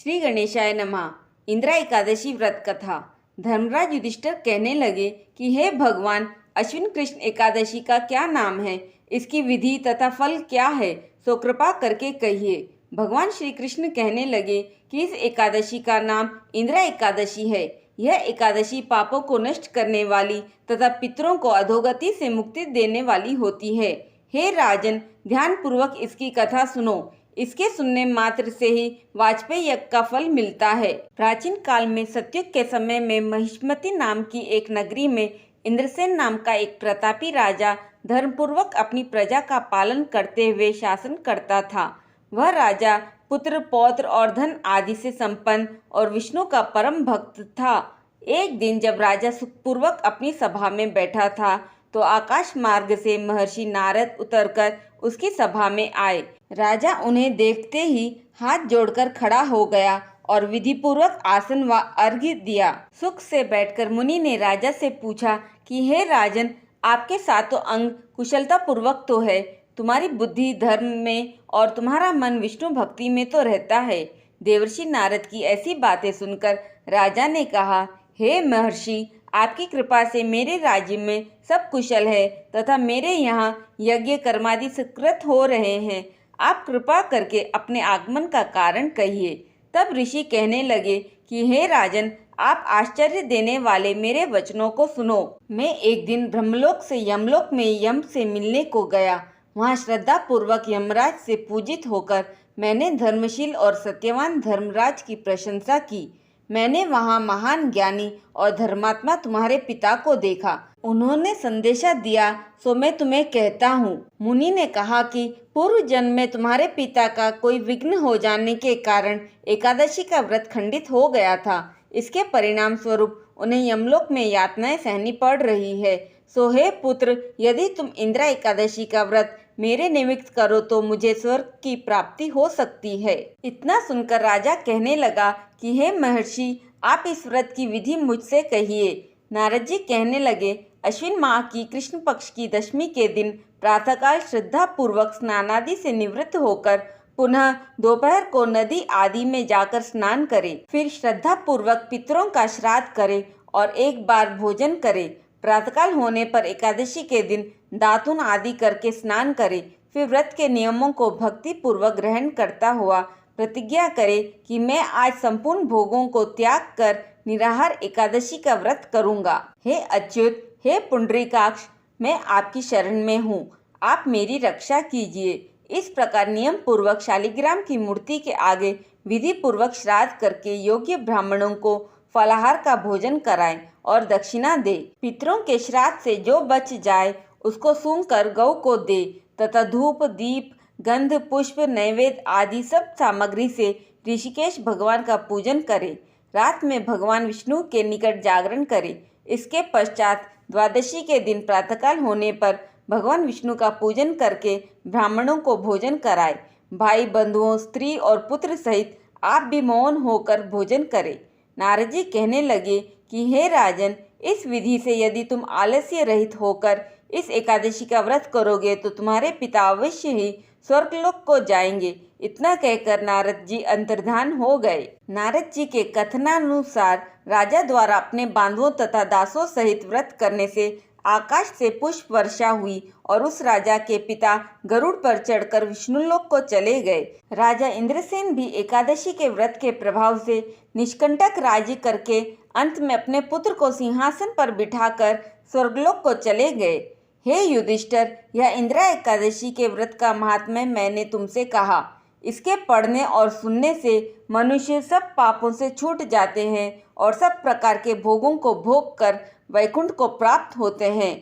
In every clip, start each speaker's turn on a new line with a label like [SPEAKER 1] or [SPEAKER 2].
[SPEAKER 1] श्री गणेशाय नमः। इंदिरा एकादशी व्रत कथा। धर्मराज युधिष्ठिर कहने लगे कि हे भगवान, अश्विन कृष्ण एकादशी का क्या नाम है, इसकी विधि तथा फल क्या है, सो कृपा करके कहिए। भगवान श्री कृष्ण कहने लगे कि इस एकादशी का नाम इंदिरा एकादशी है। यह एकादशी पापों को नष्ट करने वाली तथा पितरों को अधोगति से मुक्ति देने वाली होती है। हे राजन, ध्यान पूर्वक इसकी कथा सुनो। इसके सुनने मात्र से ही वाजपेयी यज्ञ का फल मिलता है। प्राचीन काल में सतयुग के समय में महिष्मति नाम की एक नगरी में इंद्रसेन नाम का एक प्रतापी राजा धर्मपूर्वक अपनी प्रजा का पालन करते हुए शासन करता था। वह राजा पुत्र, पौत्र और धन आदि से संपन्न और विष्णु का परम भक्त था। एक दिन जब राजा सुखपूर्वक अपनी सभा में बैठा था तो आकाश मार्ग से महर्षि नारद उतरकर उसकी सभा में आए। राजा उन्हें देखते ही हाथ जोड़कर खड़ा हो गया और विधि पूर्वक आसन व अर्घ्य दिया। सुख से बैठकर मुनि ने राजा से पूछा कि हे राजन, आपके सातों अंग कुशलता पूर्वक तो है, तुम्हारी बुद्धि धर्म में और तुम्हारा मन विष्णु भक्ति में तो रहता है। देवर्षि नारद की ऐसी बातें सुनकर राजा ने कहा, हे महर्षि, आपकी कृपा से मेरे राज्य में सब कुशल है तथा मेरे यहाँ यज्ञ कर्मादि सुकृत हो रहे हैं। आप कृपा करके अपने आगमन का कारण कहिए। तब ऋषि कहने लगे कि हे राजन, आप आश्चर्य देने वाले मेरे वचनों को सुनो। मैं एक दिन ब्रह्मलोक से यमलोक में यम से मिलने को गया। वहाँ श्रद्धा पूर्वक यमराज से पूजित होकर मैंने धर्मशील और सत्यवान धर्मराज की प्रशंसा की। मैंने वहाँ महान ज्ञानी और धर्मात्मा तुम्हारे पिता को देखा। उन्होंने संदेशा दिया, सो मैं तुम्हें कहता हूँ। मुनि ने कहा कि पूर्व जन्म में तुम्हारे पिता का कोई विघ्न हो जाने के कारण एकादशी का व्रत खंडित हो गया था। इसके परिणाम स्वरूप उन्हें यमलोक में यातनाएं सहनी पड़ रही है। सो हे पुत्र, यदि तुम इंदिरा एकादशी का व्रत मेरे निमित्त करो तो मुझे स्वर्ग की प्राप्ति हो सकती है। इतना सुनकर राजा कहने लगा कि हे महर्षि, आप इस व्रत की विधि मुझसे कहिए। नारद जी कहने लगे, अश्विन माह की कृष्ण पक्ष की दशमी के दिन प्रातःकाल श्रद्धा पूर्वक स्नानादि से निवृत्त होकर पुनः दोपहर को नदी आदि में जाकर स्नान करे। फिर श्रद्धा पूर्वक पितरों का श्राद्ध करे और एक बार भोजन करे। प्रातःकाल होने पर एकादशी के दिन दातुन आदि करके स्नान करे। फिर व्रत के नियमों को भक्ति पूर्वक ग्रहण करता हुआ प्रतिज्ञा करे कि मैं आज संपूर्ण भोगों को त्याग कर निराहार एकादशी का व्रत करूंगा। हे अच्युत, हे पुंडरीकाक्ष, मैं आपकी शरण में हूँ, आप मेरी रक्षा कीजिए। इस प्रकार नियम पूर्वक शालिग्राम की मूर्ति के आगे विधि पूर्वक श्राद्ध करके योग्य ब्राह्मणों को फलाहार का भोजन कराएं और दक्षिणा दे। पितरों के श्राद्ध से जो बच जाए उसको सूंघकर गौ को दे तथा धूप, दीप, गंध, पुष्प, नैवेद्य आदि सब सामग्री से ऋषिकेश भगवान का पूजन करे। रात में भगवान विष्णु के निकट जागरण करे। इसके पश्चात द्वादशी के दिन प्रातःकाल होने पर भगवान विष्णु का पूजन करके ब्राह्मणों को भोजन कराए। भाई बंधुओं, स्त्री और पुत्र सहित आप भी मौन होकर भोजन करें। नारद जी कहने लगे कि हे राजन, इस विधि से यदि तुम आलस्य रहित होकर इस एकादशी का व्रत करोगे तो तुम्हारे पिता अवश्य ही स्वर्गलोक को जाएंगे। इतना कहकर नारद जी अंतर्धान हो गए। नारद जी के कथनानुसार राजा द्वारा अपने बांधवों तथा दासों सहित व्रत करने से आकाश से पुष्प वर्षा हुई और उस राजा के पिता गरुड़ पर चढ़कर विष्णुलोक को चले गए। राजा इंद्रसेन भी एकादशी के व्रत के प्रभाव से निष्कंटक राज्य करके अंत में अपने पुत्र को सिंहासन पर बिठाकर स्वर्गलोक को चले गए। हे युधिष्ठिर, यह इंदिरा एकादशी के व्रत का महात्म्य मैंने तुमसे कहा। इसके पढ़ने और सुनने से मनुष्य सब पापों से छूट जाते हैं और सब प्रकार के भोगों को भोग कर वैकुंठ को प्राप्त होते हैं।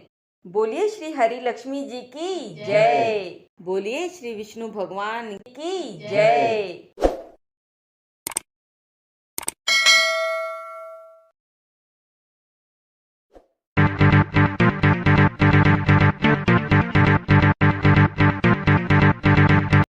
[SPEAKER 1] बोलिए श्री हरि लक्ष्मी जी की जय। बोलिए श्री विष्णु भगवान की जय।